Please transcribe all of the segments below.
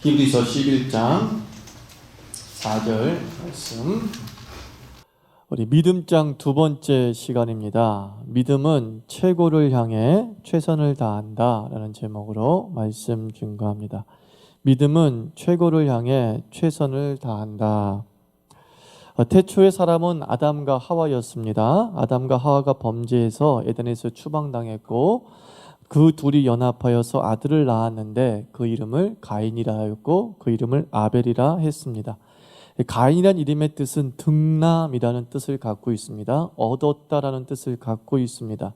히브리서 11장 4절 말씀. 우리 믿음장 두 번째 시간입니다. 믿음은 최고를 향해 최선을 다한다 라는 제목으로 말씀 증거합니다. 믿음은 최고를 향해 최선을 다한다. 태초의 사람은 아담과 하와였습니다. 아담과 하와가 범죄해서 에덴에서 추방당했고 그 둘이 연합하여서 아들을 낳았는데 그 이름을 가인이라 하였고 그 이름을 아벨이라 했습니다. 가인이란 이름의 뜻은 등남이라는 뜻을 갖고 있습니다. 얻었다라는 뜻을 갖고 있습니다.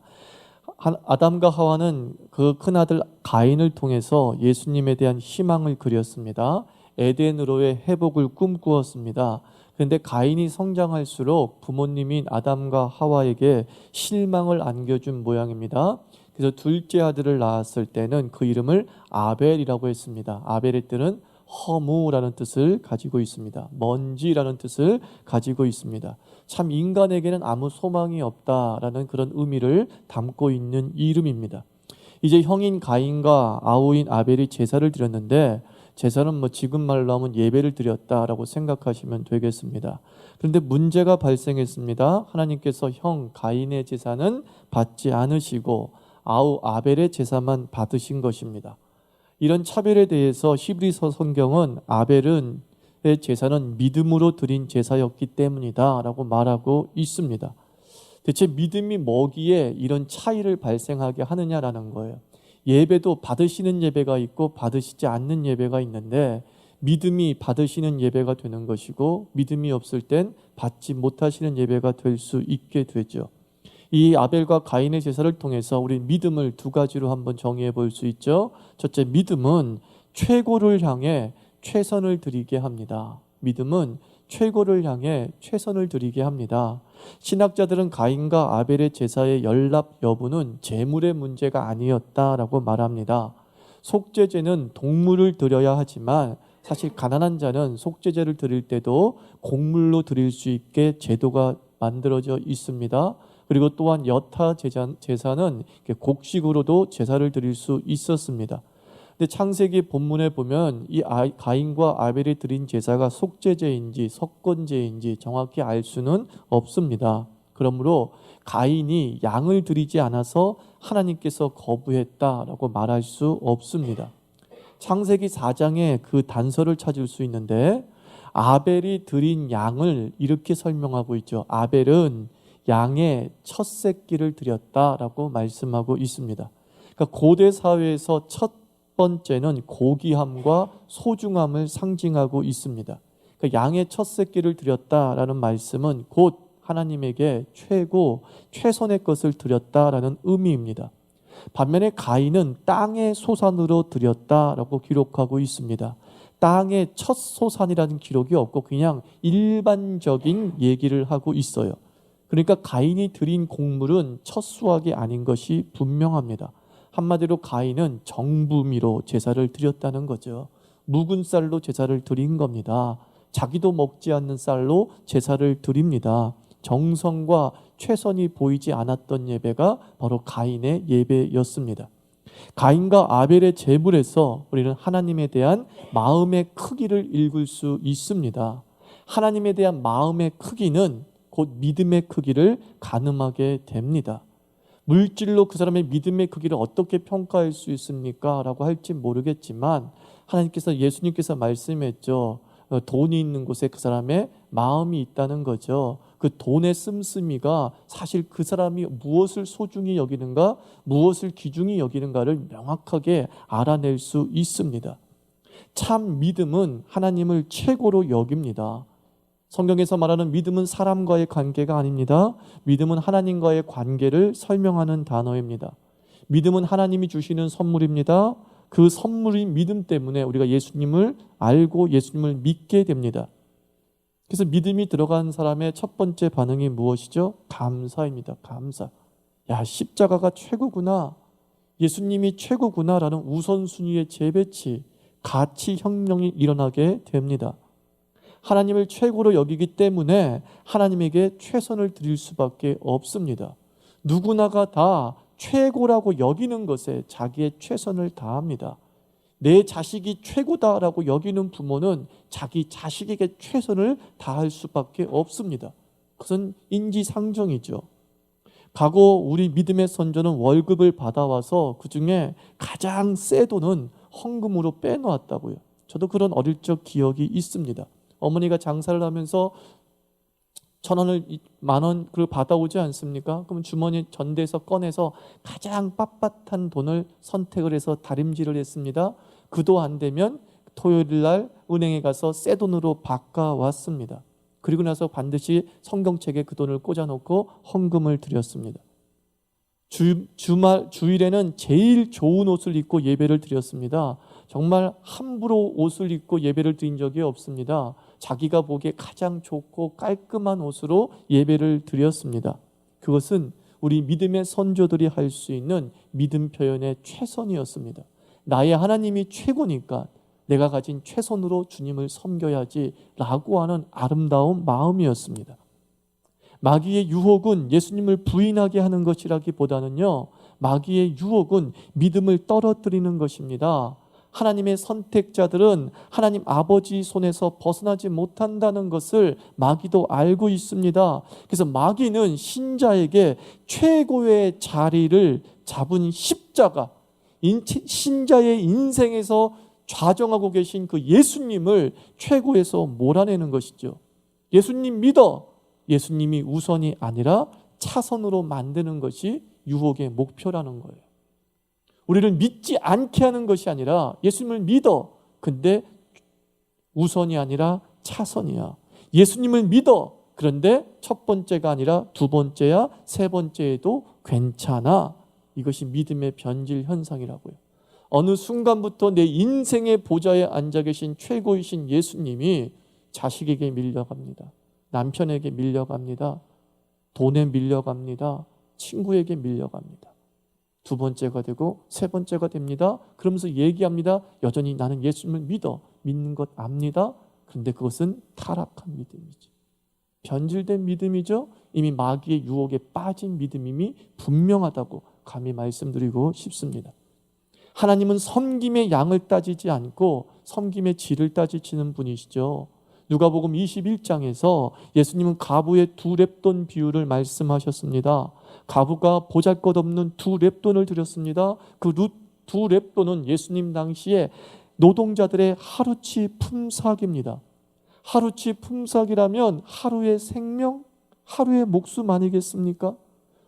아담과 하와는 그 큰아들 가인을 통해서 예수님에 대한 희망을 그렸습니다. 에덴으로의 회복을 꿈꾸었습니다. 그런데 가인이 성장할수록 부모님인 아담과 하와에게 실망을 안겨준 모양입니다. 그래서 둘째 아들을 낳았을 때는 그 이름을 아벨이라고 했습니다. 아벨의 뜻은 허무라는 뜻을 가지고 있습니다. 먼지라는 뜻을 가지고 있습니다. 참 인간에게는 아무 소망이 없다라는 그런 의미를 담고 있는 이름입니다. 이제 형인 가인과 아우인 아벨이 제사를 드렸는데 제사는 지금 말로 하면 예배를 드렸다라고 생각하시면 되겠습니다. 그런데 문제가 발생했습니다. 하나님께서 형 가인의 제사는 받지 않으시고 아우 아벨의 제사만 받으신 것입니다. 이런 차별에 대해서 히브리서 성경은 아벨의 제사는 믿음으로 드린 제사였기 때문이다 라고 말하고 있습니다. 대체 믿음이 뭐기에 이런 차이를 발생하게 하느냐라는 거예요. 예배도 받으시는 예배가 있고 받으시지 않는 예배가 있는데 믿음이 받으시는 예배가 되는 것이고 믿음이 없을 땐 받지 못하시는 예배가 될 수 있게 되죠. 이 아벨과 가인의 제사를 통해서 우리 믿음을 두 가지로 한번 정의해 볼 수 있죠. 첫째, 믿음은 최고를 향해 최선을 드리게 합니다. 믿음은 최고를 향해 최선을 드리게 합니다. 신학자들은 가인과 아벨의 제사의 연락 여부는 재물의 문제가 아니었다라고 말합니다. 속죄제는 동물을 드려야 하지만 사실 가난한 자는 속죄제를 드릴 때도 곡물로 드릴 수 있게 제도가 만들어져 있습니다. 그리고 또한 여타 제사는 곡식으로도 제사를 드릴 수 있었습니다. 근데 창세기 본문에 보면 이 가인과 아벨이 드린 제사가 속죄제인지 석건제인지 정확히 알 수는 없습니다. 그러므로 가인이 양을 드리지 않아서 하나님께서 거부했다라고 말할 수 없습니다. 창세기 4장에 그 단서를 찾을 수 있는데 아벨이 드린 양을 이렇게 설명하고 있죠. 아벨은 양의 첫 새끼를 드렸다라고 말씀하고 있습니다. 그러니까 고대 사회에서 첫 번째는 고귀함과 소중함을 상징하고 있습니다. 그러니까 양의 첫 새끼를 드렸다라는 말씀은 곧 하나님에게 최선의 것을 드렸다라는 의미입니다. 반면에 가인은 땅의 소산으로 드렸다라고 기록하고 있습니다. 땅의 첫 소산이라는 기록이 없고 그냥 일반적인 얘기를 하고 있어요. 그러니까 가인이 드린 곡물은 첫 수확이 아닌 것이 분명합니다. 한마디로 가인은 정부미로 제사를 드렸다는 거죠. 묵은 쌀로 제사를 드린 겁니다. 자기도 먹지 않는 쌀로 제사를 드립니다. 정성과 최선이 보이지 않았던 예배가 바로 가인의 예배였습니다. 가인과 아벨의 제물에서 우리는 하나님에 대한 마음의 크기를 읽을 수 있습니다. 하나님에 대한 마음의 크기는 곧 믿음의 크기를 가늠하게 됩니다. 물질로 그 사람의 믿음의 크기를 어떻게 평가할 수 있습니까? 라고 할지 모르겠지만 하나님께서 예수님께서 말씀했죠. 돈이 있는 곳에 그 사람의 마음이 있다는 거죠. 그 돈의 씀씀이가 사실 그 사람이 무엇을 소중히 여기는가, 무엇을 귀중히 여기는가를 명확하게 알아낼 수 있습니다. 참 믿음은 하나님을 최고로 여깁니다. 성경에서 말하는 믿음은 사람과의 관계가 아닙니다. 믿음은 하나님과의 관계를 설명하는 단어입니다. 믿음은 하나님이 주시는 선물입니다. 그 선물인 믿음 때문에 우리가 예수님을 알고 예수님을 믿게 됩니다. 그래서 믿음이 들어간 사람의 첫 번째 반응이 무엇이죠? 감사입니다. 감사. 야, 십자가가 최고구나. 예수님이 최고구나라는 우선순위의 재배치, 가치 혁명이 일어나게 됩니다. 하나님을 최고로 여기기 때문에 하나님에게 최선을 드릴 수밖에 없습니다. 누구나가 다 최고라고 여기는 것에 자기의 최선을 다합니다. 내 자식이 최고다라고 여기는 부모는 자기 자식에게 최선을 다할 수밖에 없습니다. 그것은 인지상정이죠. 과거 우리 믿음의 선조는 월급을 받아와서 그중에 가장 새 돈은 헌금으로 빼놓았다고요. 저도 그런 어릴 적 기억이 있습니다. 어머니가 장사를 하면서 1,000원을 10,000원 그걸 받아오지 않습니까? 그러면 주머니 전대에서 꺼내서 가장 빳빳한 돈을 선택을 해서 다림질을 했습니다. 그도 안 되면 토요일 날 은행에 가서 새 돈으로 바꿔왔습니다. 그리고 나서 반드시 성경책에 그 돈을 꽂아놓고 헌금을 드렸습니다. 주일에는 제일 좋은 옷을 입고 예배를 드렸습니다. 정말 함부로 옷을 입고 예배를 드린 적이 없습니다. 자기가 보기에 가장 좋고 깔끔한 옷으로 예배를 드렸습니다. 그것은 우리 믿음의 선조들이 할 수 있는 믿음 표현의 최선이었습니다. 나의 하나님이 최고니까 내가 가진 최선으로 주님을 섬겨야지 라고 하는 아름다운 마음이었습니다. 마귀의 유혹은 예수님을 부인하게 하는 것이라기보다는요, 마귀의 유혹은 믿음을 떨어뜨리는 것입니다. 하나님의 선택자들은 하나님 아버지 손에서 벗어나지 못한다는 것을 마귀도 알고 있습니다. 그래서 마귀는 신자에게 최고의 자리를 잡은 십자가, 신자의 인생에서 좌정하고 계신 그 예수님을 최고에서 몰아내는 것이죠. 예수님 믿어. 예수님이 우선이 아니라 차선으로 만드는 것이 유혹의 목표라는 거예요. 우리를 믿지 않게 하는 것이 아니라 예수님을 믿어. 근데 우선이 아니라 차선이야. 예수님을 믿어. 그런데 첫 번째가 아니라 두 번째야, 세 번째에도 괜찮아. 이것이 믿음의 변질 현상이라고요. 어느 순간부터 내 인생의 보좌에 앉아 계신 최고이신 예수님이 자식에게 밀려갑니다. 남편에게 밀려갑니다. 돈에 밀려갑니다. 친구에게 밀려갑니다. 두 번째가 되고 세 번째가 됩니다. 그러면서 얘기합니다. 여전히 나는 예수님을 믿는 것 압니다. 그런데 그것은 타락한 믿음이죠. 변질된 믿음이죠. 이미 마귀의 유혹에 빠진 믿음임이 분명하다고 감히 말씀드리고 싶습니다. 하나님은 섬김의 양을 따지지 않고 섬김의 질을 따지시는 분이시죠. 누가복음 21장에서 예수님은 가부의 2렙돈 비유를 말씀하셨습니다. 가부가 보잘것없는 2렙돈을 드렸습니다. 그 2렙돈은 예수님 당시에 노동자들의 하루치 품삯입니다. 하루치 품삯이라면 하루의 생명, 하루의 목숨 아니겠습니까?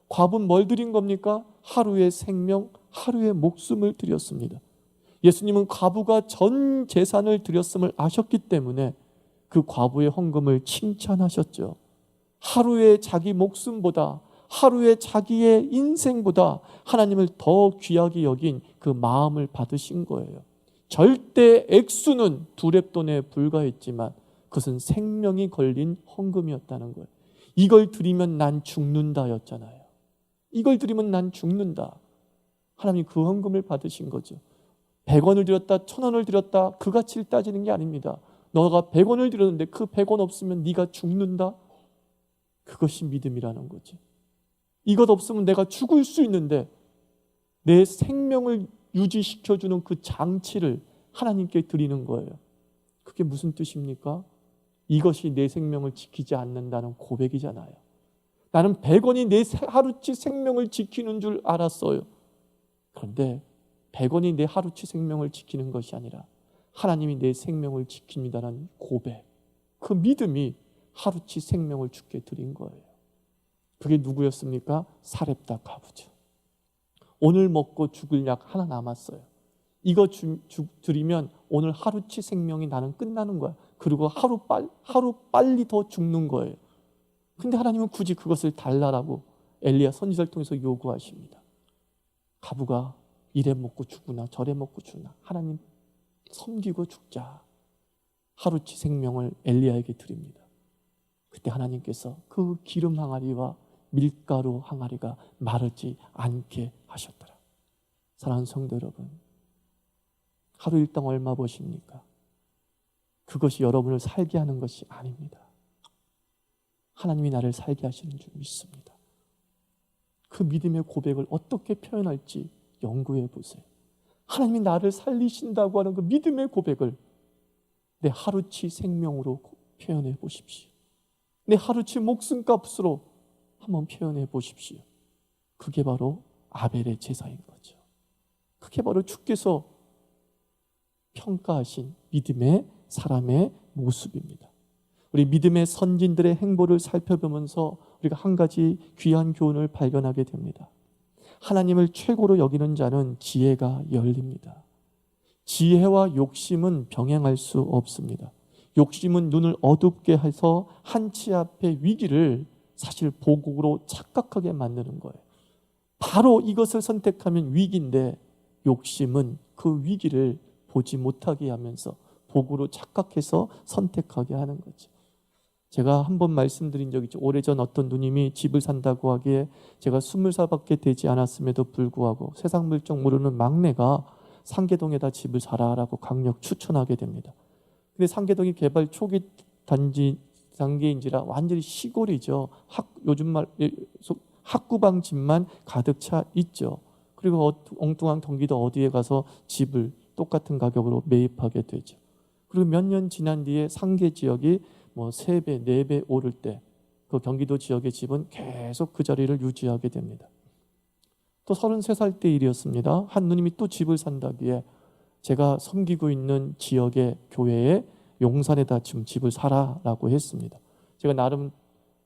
과부는 뭘 드린 겁니까? 하루의 생명, 하루의 목숨을 드렸습니다. 예수님은 과부가 전 재산을 드렸음을 아셨기 때문에 그 과부의 헌금을 칭찬하셨죠. 하루의 자기 목숨보다, 하루의 자기의 인생보다 하나님을 더 귀하게 여긴 그 마음을 받으신 거예요. 절대 액수는 2렙돈에 불과했지만 그것은 생명이 걸린 헌금이었다는 거예요. 이걸 드리면 난 죽는다였잖아요. 이걸 드리면 난 죽는다. 하나님이 그 헌금을 받으신 거죠. 100원을 드렸다, 1,000원을 드렸다, 그 가치를 따지는 게 아닙니다. 너가 100원을 드렸는데 그 100원 없으면 네가 죽는다? 그것이 믿음이라는 거지. 이것 없으면 내가 죽을 수 있는데 내 생명을 유지시켜주는 그 장치를 하나님께 드리는 거예요. 그게 무슨 뜻입니까? 이것이 내 생명을 지키지 않는다는 고백이잖아요. 나는 100원이 내 하루치 생명을 지키는 줄 알았어요. 그런데 100원이 내 하루치 생명을 지키는 것이 아니라 하나님이 내 생명을 지킵니다라는 고백, 그 믿음이 하루치 생명을 주께 드린 거예요. 그게 누구였습니까? 사렙다 가부죠. 오늘 먹고 죽을 약 하나 남았어요. 이거 드리면 오늘 하루치 생명이 나는 끝나는 거야. 그리고 하루 빨리 더 죽는 거예요. 근데 하나님은 굳이 그것을 달라라고 엘리야 선지자를 통해서 요구하십니다. 가부가 이래 먹고 죽으나 저래 먹고 죽으나 하나님 섬기고 죽자. 하루치 생명을 엘리야에게 드립니다. 그때 하나님께서 그 기름 항아리와 밀가루 항아리가 마르지 않게 하셨더라. 사랑하는 성도 여러분, 하루 일당 얼마 버십니까? 그것이 여러분을 살게 하는 것이 아닙니다. 하나님이 나를 살게 하시는 줄 믿습니다. 그 믿음의 고백을 어떻게 표현할지 연구해 보세요. 하나님이 나를 살리신다고 하는 그 믿음의 고백을 내 하루치 생명으로 표현해 보십시오. 내 하루치 목숨값으로 한번 표현해 보십시오. 그게 바로 아벨의 제사인 거죠. 그게 바로 주께서 평가하신 믿음의 사람의 모습입니다. 우리 믿음의 선진들의 행보를 살펴보면서 우리가 한 가지 귀한 교훈을 발견하게 됩니다. 하나님을 최고로 여기는 자는 지혜가 열립니다. 지혜와 욕심은 병행할 수 없습니다. 욕심은 눈을 어둡게 해서 한치 앞의 위기를 사실 보국으로 착각하게 만드는 거예요. 바로 이것을 선택하면 위기인데 욕심은 그 위기를 보지 못하게 하면서 복으로 착각해서 선택하게 하는 거죠. 제가 한 번 말씀드린 적이 있죠. 오래전 어떤 누님이 집을 산다고 하기에 제가 20살밖에 되지 않았음에도 불구하고 세상 물정 모르는 막내가 상계동에다 집을 사라라고 강력 추천하게 됩니다. 근데 상계동이 개발 초기 단계인지라 완전히 시골이죠. 요즘 말 학구방 집만 가득 차 있죠. 그리고 엉뚱한 경기도 어디에 가서 집을 똑같은 가격으로 매입하게 되죠. 그리고 몇 년 지난 뒤에 상계 지역이 3배, 4배 오를 때 그 경기도 지역의 집은 계속 그 자리를 유지하게 됩니다. 또 33살 때 일이었습니다. 한 누님이 또 집을 산다기에 제가 섬기고 있는 지역의 교회에 용산에다 지금 집을 사라라고 했습니다. 제가 나름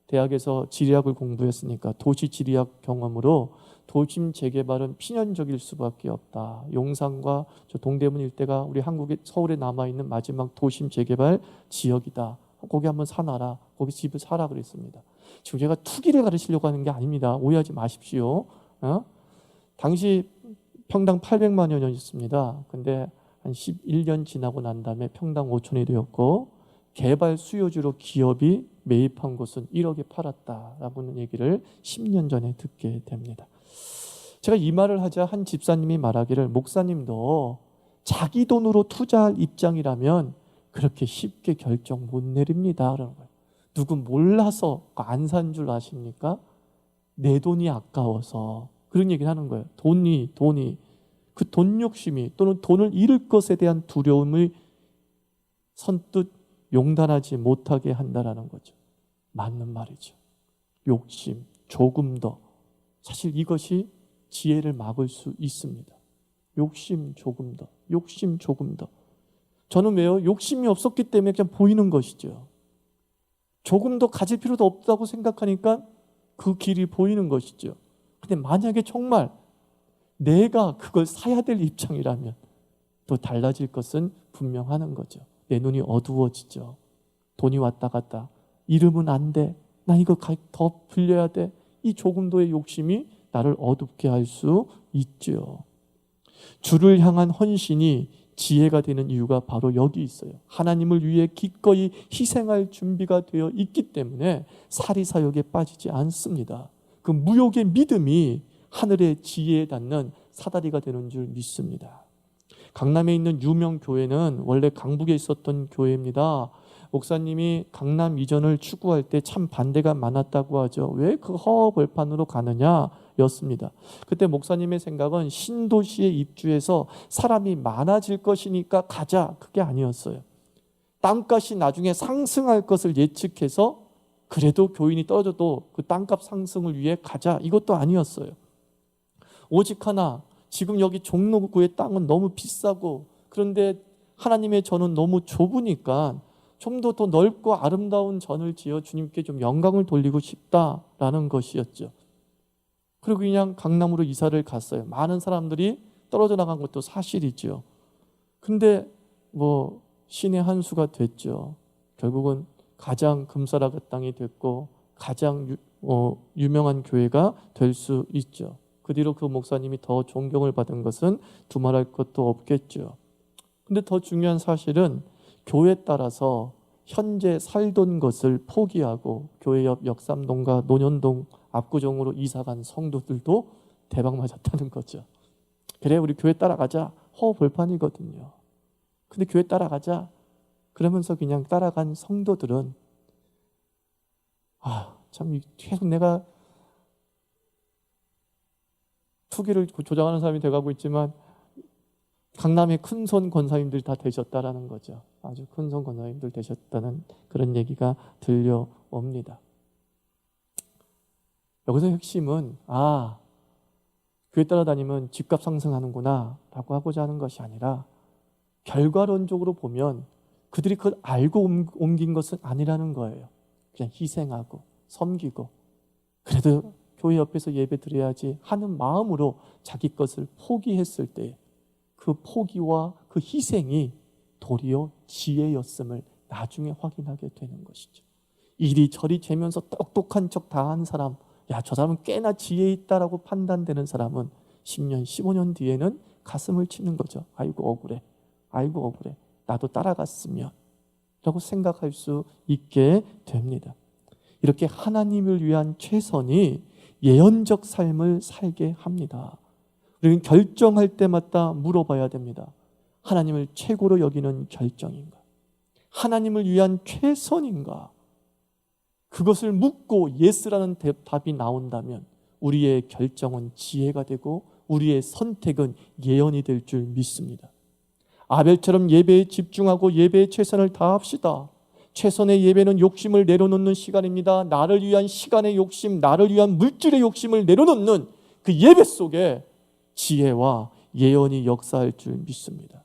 대학에서 지리학을 공부했으니까 도시 지리학 경험으로 도심 재개발은 필연적일 수밖에 없다. 용산과 저 동대문 일대가 우리 한국의 서울에 남아있는 마지막 도심 재개발 지역이다. 거기 한번 사놔라. 거기 집을 사라 그랬습니다. 지금 제가 투기를 가르치려고 하는 게 아닙니다. 오해하지 마십시오. 당시 평당 800만 원이었습니다. 근데 한 11년 지나고 난 다음에 평당 5천이 되었고 개발 수요주로 기업이 매입한 곳은 1억에 팔았다라고는 얘기를 10년 전에 듣게 됩니다. 제가 이 말을 하자 한 집사님이 말하기를 목사님도 자기 돈으로 투자할 입장이라면 그렇게 쉽게 결정 못 내립니다. 그러는 거예요. 누구 몰라서 안 산 줄 아십니까? 내 돈이 아까워서 그런 얘기를 하는 거예요. 돈이 그 돈 욕심이 또는 돈을 잃을 것에 대한 두려움을 선뜻 용단하지 못하게 한다라는 거죠. 맞는 말이죠. 욕심, 조금 더. 사실 이것이 지혜를 막을 수 있습니다. 욕심 조금 더. 욕심 조금 더. 저는 왜요? 욕심이 없었기 때문에 그냥 보이는 것이죠. 조금 더 가질 필요도 없다고 생각하니까 그 길이 보이는 것이죠. 근데 만약에 정말 내가 그걸 사야 될 입장이라면 또 달라질 것은 분명하는 거죠. 내 눈이 어두워지죠. 돈이 왔다 갔다. 잃으면 안 돼. 나 이거 더 불려야 돼. 이 조금도의 욕심이 나를 어둡게 할 수 있죠. 주를 향한 헌신이 지혜가 되는 이유가 바로 여기 있어요. 하나님을 위해 기꺼이 희생할 준비가 되어 있기 때문에 사리사욕에 빠지지 않습니다. 그 무욕의 믿음이 하늘의 지혜에 닿는 사다리가 되는 줄 믿습니다. 강남에 있는 유명 교회는 원래 강북에 있었던 교회입니다. 목사님이 강남 이전을 추구할 때 참 반대가 많았다고 하죠. 왜 그 허허벌판으로 가느냐 였습니다. 그때 목사님의 생각은 신도시에 입주해서 사람이 많아질 것이니까 가자, 그게 아니었어요. 땅값이 나중에 상승할 것을 예측해서 그래도 교인이 떨어져도 그 땅값 상승을 위해 가자, 이것도 아니었어요. 오직 하나, 지금 여기 종로구의 땅은 너무 비싸고 그런데 하나님의 전은 너무 좁으니까 좀 더 넓고 아름다운 전을 지어 주님께 좀 영광을 돌리고 싶다라는 것이었죠. 그리고 그냥 강남으로 이사를 갔어요. 많은 사람들이 떨어져 나간 것도 사실이죠. 근데 신의 한 수가 됐죠. 결국은 가장 금사라가 땅이 됐고 가장 유명한 교회가 될 수 있죠. 그 뒤로 그 목사님이 더 존경을 받은 것은 두말할 것도 없겠죠. 근데 더 중요한 사실은 교회에 따라서 현재 살던 것을 포기하고 교회 옆 역삼동과 논현동 압구정으로 이사간 성도들도 대박 맞았다는 거죠. 그래, 우리 교회 따라가자. 허벌판이거든요. 근데 교회 따라가자. 그러면서 그냥 따라간 성도들은 참 계속 내가 투기를 조장하는 사람이 돼가고 있지만 강남의 큰손 권사님들 다 되셨다라는 거죠. 아주 큰손 권사님들 되셨다는 그런 얘기가 들려옵니다. 여기서 핵심은 교회 따라다니면 집값 상승하는구나 라고 하고자 하는 것이 아니라 결과론적으로 보면 그들이 그걸 알고 옮긴 것은 아니라는 거예요. 그냥 희생하고 섬기고 그래도 교회 옆에서 예배 드려야지 하는 마음으로 자기 것을 포기했을 때 그 포기와 그 희생이 도리어 지혜였음을 나중에 확인하게 되는 것이죠. 이리저리 재면서 똑똑한 척 다한 사람, 저 사람은 꽤나 지혜 있다라고 판단되는 사람은 10년, 15년 뒤에는 가슴을 치는 거죠. 아이고 억울해. 나도 따라갔으면 라고 생각할 수 있게 됩니다. 이렇게 하나님을 위한 최선이 예언적 삶을 살게 합니다. 우리는 결정할 때마다 물어봐야 됩니다. 하나님을 최고로 여기는 결정인가? 하나님을 위한 최선인가? 그것을 묻고 예스라는 답이 나온다면 우리의 결정은 지혜가 되고 우리의 선택은 예언이 될 줄 믿습니다. 아벨처럼 예배에 집중하고 예배에 최선을 다합시다. 최선의 예배는 욕심을 내려놓는 시간입니다. 나를 위한 시간의 욕심, 나를 위한 물질의 욕심을 내려놓는 그 예배 속에 지혜와 예언이 역사할 줄 믿습니다.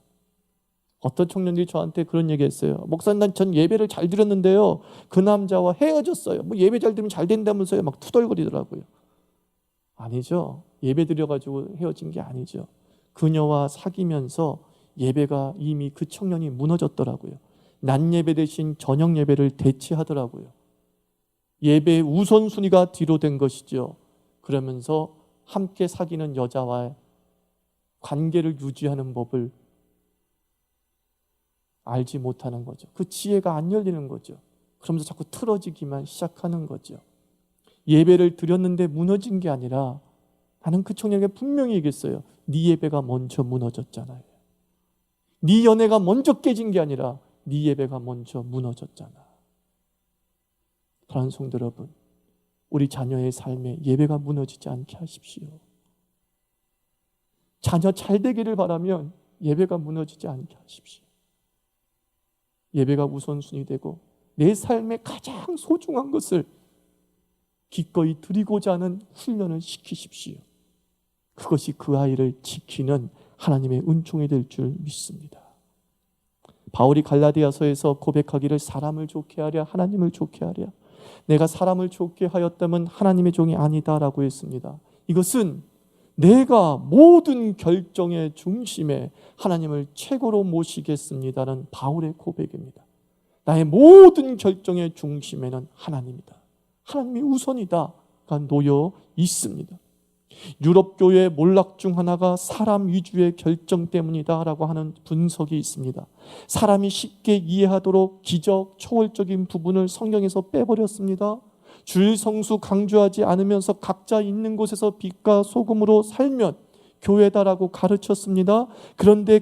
어떤 청년들이 저한테 그런 얘기했어요. 목사님, 전 예배를 잘 드렸는데요, 그 남자와 헤어졌어요. 예배 잘 드리면 잘 된다면서요. 막 투덜거리더라고요. 아니죠. 예배 드려가지고 헤어진 게 아니죠. 그녀와 사귀면서 예배가 이미 그 청년이 무너졌더라고요. 낮 예배 대신 저녁 예배를 대체하더라고요. 예배의 우선순위가 뒤로 된 것이죠. 그러면서 함께 사귀는 여자와의 관계를 유지하는 법을 알지 못하는 거죠. 그 지혜가 안 열리는 거죠. 그러면서 자꾸 틀어지기만 시작하는 거죠. 예배를 드렸는데 무너진 게 아니라 나는 그 청년에게 분명히 얘기했어요. 네 예배가 먼저 무너졌잖아요. 네 연애가 먼저 깨진 게 아니라 네 예배가 먼저 무너졌잖아. 사랑하는 성도 여러분, 우리 자녀의 삶에 예배가 무너지지 않게 하십시오. 자녀 잘 되기를 바라면 예배가 무너지지 않게 하십시오. 예배가 우선순위 되고 내 삶의 가장 소중한 것을 기꺼이 드리고자 하는 훈련을 시키십시오. 그것이 그 아이를 지키는 하나님의 은총이 될 줄 믿습니다. 바울이 갈라디아서에서 고백하기를 사람을 좋게 하랴 하나님을 좋게 하랴, 내가 사람을 좋게 하였다면 하나님의 종이 아니다라고 했습니다. 이것은 내가 모든 결정의 중심에 하나님을 최고로 모시겠습니다는 바울의 고백입니다. 나의 모든 결정의 중심에는 하나님이다, 하나님이 우선이다가 놓여 있습니다. 유럽 교회의 몰락 중 하나가 사람 위주의 결정 때문이다라고 하는 분석이 있습니다. 사람이 쉽게 이해하도록 기적, 초월적인 부분을 성경에서 빼버렸습니다. 주일 성수 강조하지 않으면서 각자 있는 곳에서 빛과 소금으로 살면 교회다라고 가르쳤습니다. 그런데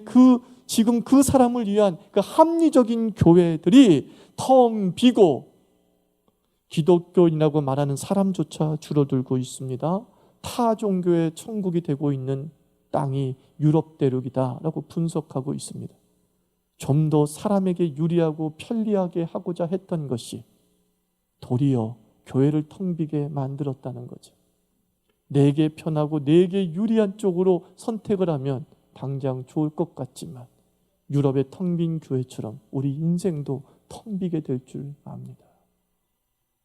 지금 그 사람을 위한 그 합리적인 교회들이 텅 비고 기독교인이라고 말하는 사람조차 줄어들고 있습니다. 타 종교의 천국이 되고 있는 땅이 유럽 대륙이다라고 분석하고 있습니다. 좀 더 사람에게 유리하고 편리하게 하고자 했던 것이 도리어 교회를 텅 비게 만들었다는 거죠. 내게 편하고 내게 유리한 쪽으로 선택을 하면 당장 좋을 것 같지만 유럽의 텅 빈 교회처럼 우리 인생도 텅 비게 될 줄 압니다.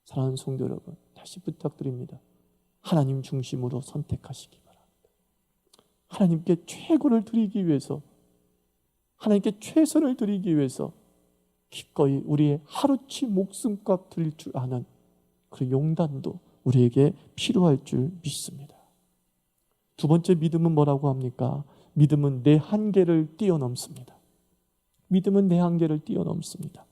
사랑하는 성도 여러분, 다시 부탁드립니다. 하나님 중심으로 선택하시기 바랍니다. 하나님께 최고를 드리기 위해서, 하나님께 최선을 드리기 위해서 기꺼이 우리의 하루치 목숨값 드릴 줄 아는 그 용단도 우리에게 필요할 줄 믿습니다. 두 번째 믿음은 뭐라고 합니까? 믿음은 내 한계를 뛰어넘습니다. 믿음은 내 한계를 뛰어넘습니다.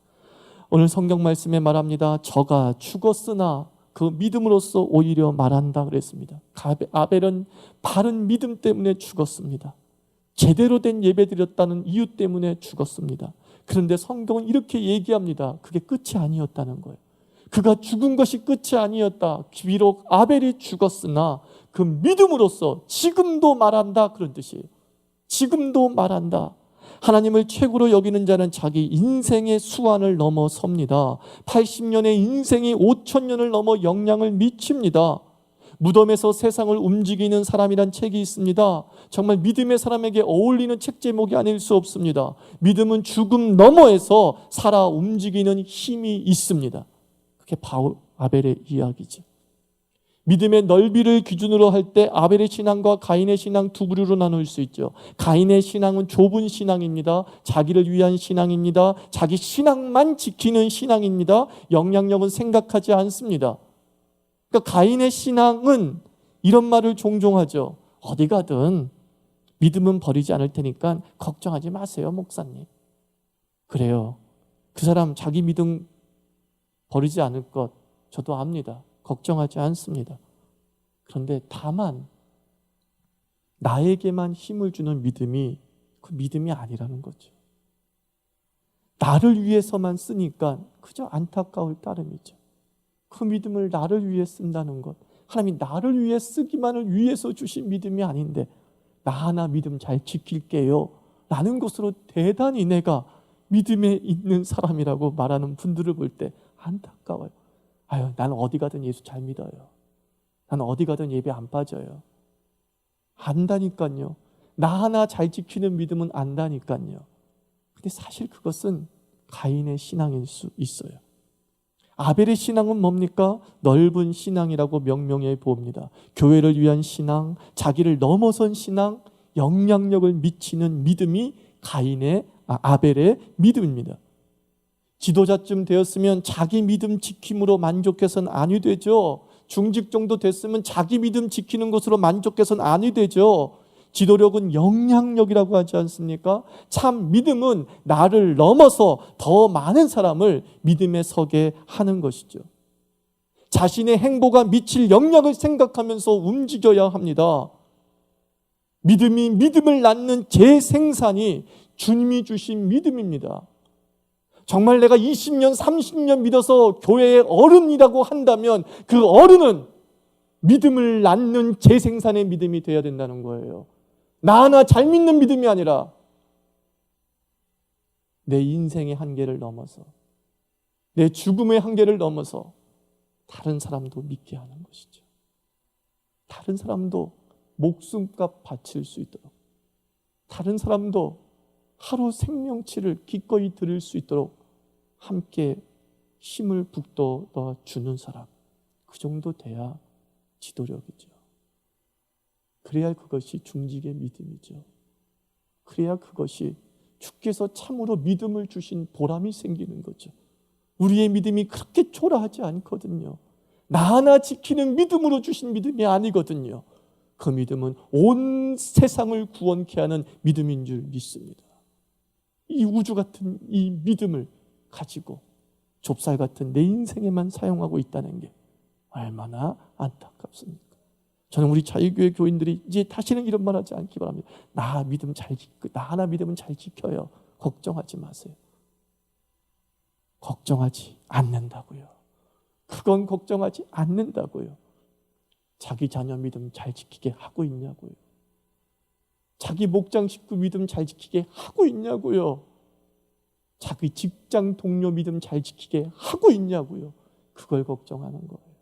오늘 성경 말씀에 말합니다. 저가 죽었으나 그 믿음으로써 오히려 말한다 그랬습니다. 아벨은 바른 믿음 때문에 죽었습니다. 제대로 된 예배 드렸다는 이유 때문에 죽었습니다. 그런데 성경은 이렇게 얘기합니다. 그게 끝이 아니었다는 거예요. 그가 죽은 것이 끝이 아니었다. 비록 아벨이 죽었으나 그 믿음으로써 지금도 말한다, 그런 뜻이에요. 지금도 말한다. 하나님을 최고로 여기는 자는 자기 인생의 수완을 넘어섭니다. 80년의 인생이 5,000년을 넘어 영향을 미칩니다. 무덤에서 세상을 움직이는 사람이란 책이 있습니다. 정말 믿음의 사람에게 어울리는 책 제목이 아닐 수 없습니다. 믿음은 죽음 너머에서 살아 움직이는 힘이 있습니다. 그게 바울 아벨의 이야기죠. 믿음의 넓이를 기준으로 할 때 아벨의 신앙과 가인의 신앙 두 부류로 나눌 수 있죠. 가인의 신앙은 좁은 신앙입니다. 자기를 위한 신앙입니다. 자기 신앙만 지키는 신앙입니다. 영향력은 생각하지 않습니다. 그러니까 가인의 신앙은 이런 말을 종종 하죠. 어디 가든 믿음은 버리지 않을 테니까 걱정하지 마세요, 목사님. 그래요. 그 사람 자기 믿음 버리지 않을 것 저도 압니다. 걱정하지 않습니다. 그런데 다만 나에게만 힘을 주는 믿음이 그 믿음이 아니라는 거죠. 나를 위해서만 쓰니까 그저 안타까울 따름이죠. 그 믿음을 나를 위해 쓴다는 것, 하나님이 나를 위해 쓰기만을 위해서 주신 믿음이 아닌데 나 하나 믿음 잘 지킬게요 라는 것으로 대단히 내가 믿음에 있는 사람이라고 말하는 분들을 볼 때 안타까워요. 아유, 나는 어디 가든 예수 잘 믿어요. 나는 어디 가든 예배 안 빠져요. 안다니까요. 나 하나 잘 지키는 믿음은 안다니까요. 근데 사실 그것은 가인의 신앙일 수 있어요. 아벨의 신앙은 뭡니까? 넓은 신앙이라고 명명해 봅니다. 교회를 위한 신앙, 자기를 넘어선 신앙, 영향력을 미치는 믿음이 아벨의 믿음입니다. 지도자쯤 되었으면 자기 믿음 지킴으로 만족해서는 아니 되죠. 중직 정도 됐으면 자기 믿음 지키는 것으로 만족해서는 아니 되죠. 지도력은 영향력이라고 하지 않습니까? 참 믿음은 나를 넘어서 더 많은 사람을 믿음에 서게 하는 것이죠. 자신의 행보가 미칠 영향을 생각하면서 움직여야 합니다. 믿음이 믿음을 낳는 재생산이 주님이 주신 믿음입니다. 정말 내가 20년, 30년 믿어서 교회의 어른이라고 한다면 그 어른은 믿음을 낳는 재생산의 믿음이 되어야 된다는 거예요. 나 하나 잘 믿는 믿음이 아니라 내 인생의 한계를 넘어서, 내 죽음의 한계를 넘어서 다른 사람도 믿게 하는 것이죠. 다른 사람도 목숨값 바칠 수 있도록, 다른 사람도 하루 생명치를 기꺼이 드릴 수 있도록 함께 힘을 북돋아 주는 사람, 그 정도 돼야 지도력이죠. 그래야 그것이 중직의 믿음이죠. 그래야 그것이 주께서 참으로 믿음을 주신 보람이 생기는 거죠. 우리의 믿음이 그렇게 초라하지 않거든요. 나 하나 지키는 믿음으로 주신 믿음이 아니거든요. 그 믿음은 온 세상을 구원케 하는 믿음인 줄 믿습니다. 이 우주 같은 이 믿음을 가지고 좁쌀 같은 내 인생에만 사용하고 있다는 게 얼마나 안타깝습니까? 저는 우리 자유교회 교인들이 이제 다시는 이런 말 하지 않기 바랍니다. 나 하나 믿음은 잘 지켜요. 걱정하지 마세요. 걱정하지 않는다고요. 그건 걱정하지 않는다고요. 자기 자녀 믿음 잘 지키게 하고 있냐고요. 자기 목장 식구 믿음 잘 지키게 하고 있냐고요. 자기 직장 동료 믿음 잘 지키게 하고 있냐고요. 그걸 걱정하는 거예요.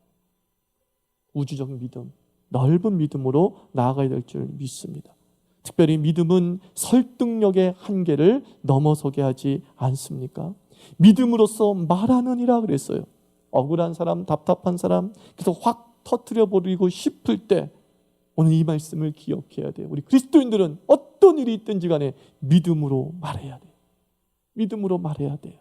우주적 믿음, 넓은 믿음으로 나아가야 될 줄 믿습니다. 특별히 믿음은 설득력의 한계를 넘어서게 하지 않습니까? 믿음으로써 말하느니라 그랬어요. 억울한 사람, 답답한 사람, 그래서 확 터뜨려 버리고 싶을 때 오늘 이 말씀을 기억해야 돼요. 우리 그리스도인들은 어떤 일이 있든지 간에 믿음으로 말해야 돼요. 믿음으로 말해야 돼요.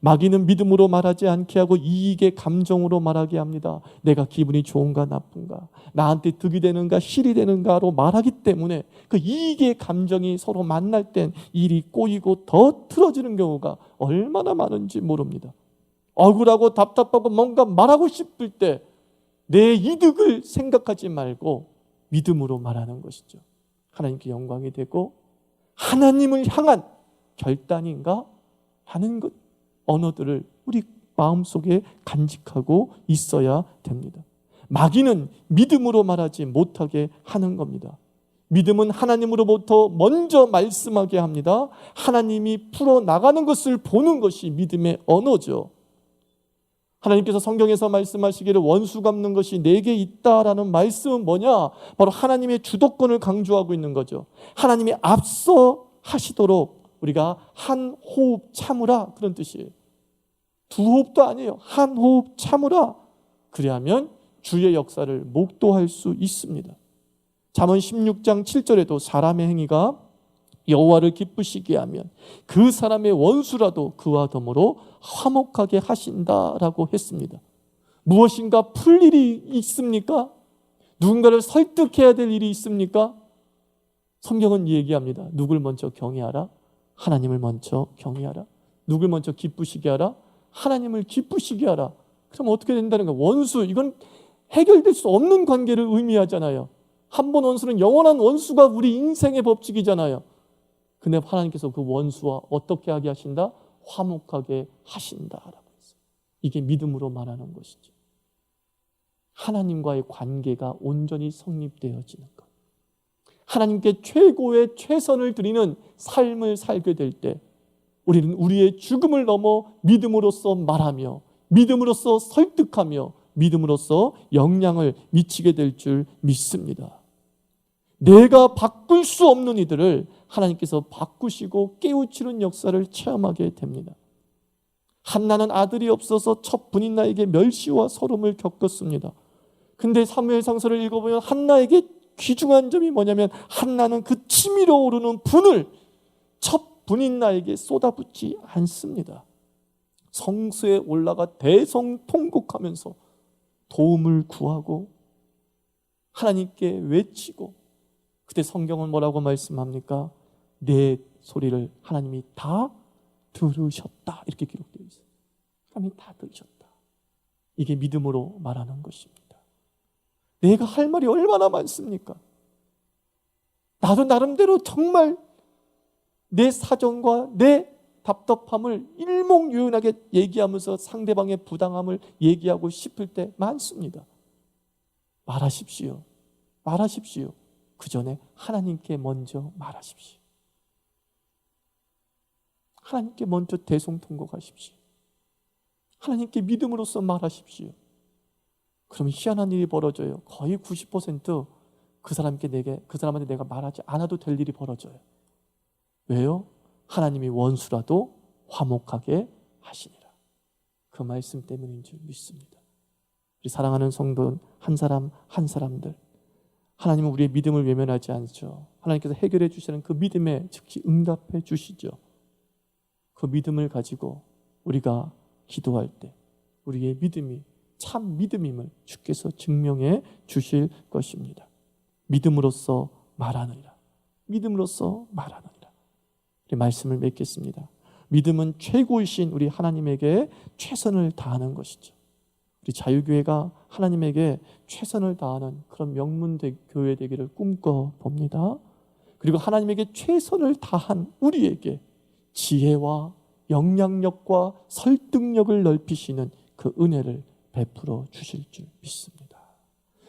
마귀는 믿음으로 말하지 않게 하고 이익의 감정으로 말하게 합니다. 내가 기분이 좋은가 나쁜가, 나한테 득이 되는가 실이 되는가로 말하기 때문에 그 이익의 감정이 서로 만날 땐 일이 꼬이고 더 틀어지는 경우가 얼마나 많은지 모릅니다. 억울하고 답답하고 뭔가 말하고 싶을 때 내 이득을 생각하지 말고 믿음으로 말하는 것이죠. 하나님께 영광이 되고 하나님을 향한 결단인가 하는 것, 언어들을 우리 마음속에 간직하고 있어야 됩니다. 마귀는 믿음으로 말하지 못하게 하는 겁니다. 믿음은 하나님으로부터 먼저 말씀하게 합니다. 하나님이 풀어나가는 것을 보는 것이 믿음의 언어죠. 하나님께서 성경에서 말씀하시기를 원수 갚는 것이 내게 있다라는 말씀은 뭐냐? 바로 하나님의 주도권을 강조하고 있는 거죠. 하나님이 앞서 하시도록 우리가 한 호흡 참으라, 그런 뜻이에요. 두 호흡도 아니에요. 한 호흡 참으라. 그리하면 주의 역사를 목도할 수 있습니다. 잠언 16장 7절에도 사람의 행위가 여호와를 기쁘시게 하면 그 사람의 원수라도 그와 더불어 화목하게 하신다라고 했습니다. 무엇인가 풀 일이 있습니까? 누군가를 설득해야 될 일이 있습니까? 성경은 얘기합니다. 누굴 먼저 경외하라? 하나님을 먼저 경외하라. 누굴 먼저 기쁘시게 하라? 하나님을 기쁘시게 하라. 그럼 어떻게 된다는 거예요? 원수, 이건 해결될 수 없는 관계를 의미하잖아요. 한 번 원수는 영원한 원수가 우리 인생의 법칙이잖아요. 근데 하나님께서 그 원수와 어떻게 하게 하신다? 화목하게 하신다라고 했어요. 이게 믿음으로 말하는 것이죠. 하나님과의 관계가 온전히 성립되어지는 것. 하나님께 최고의 최선을 드리는 삶을 살게 될 때 우리는 우리의 죽음을 넘어 믿음으로써 말하며 믿음으로써 설득하며 믿음으로써 영향을 미치게 될 줄 믿습니다. 내가 바꿀 수 없는 이들을 하나님께서 바꾸시고 깨우치는 역사를 체험하게 됩니다. 한나는 아들이 없어서 첫 분인 나에게 멸시와 서름을 겪었습니다. 근데 사무엘상서를 읽어보면 한나에게 귀중한 점이 뭐냐면 한나는 그 치밀어 오르는 분을 첫 분인 나에게 쏟아붓지 않습니다. 성수에 올라가 대성통곡하면서 도움을 구하고 하나님께 외치고, 그때 성경은 뭐라고 말씀합니까? 내 소리를 하나님이 다 들으셨다, 이렇게 기록되어 있어요. 하나님이 다 들으셨다. 이게 믿음으로 말하는 것입니다. 내가 할 말이 얼마나 많습니까? 나도 나름대로 정말 내 사정과 내 답답함을 일목요연하게 얘기하면서 상대방의 부당함을 얘기하고 싶을 때 많습니다. 말하십시오. 말하십시오. 그 전에 하나님께 먼저 말하십시오. 하나님께 먼저 대성통곡하십시오. 하나님께 믿음으로써 말하십시오. 그러면 희한한 일이 벌어져요. 거의 90% 그 사람한테 내가 말하지 않아도 될 일이 벌어져요. 왜요? 하나님이 원수라도 화목하게 하시니라. 그 말씀 때문인 줄 믿습니다. 우리 사랑하는 성도 한 사람 한 사람들, 하나님은 우리의 믿음을 외면하지 않죠. 하나님께서 해결해 주시는 그 믿음에 즉시 응답해 주시죠. 그 믿음을 가지고 우리가 기도할 때 우리의 믿음이 참 믿음임을 주께서 증명해 주실 것입니다. 믿음으로써 말하느니라. 믿음으로써 말하느니라. 우리 말씀을 맺겠습니다. 믿음은 최고이신 우리 하나님에게 최선을 다하는 것이죠. 우리 자유교회가 하나님에게 최선을 다하는 그런 명문교회 되기를 꿈꿔봅니다. 그리고 하나님에게 최선을 다한 우리에게 지혜와 영향력과 설득력을 넓히시는 그 은혜를 베풀어 주실 줄 믿습니다.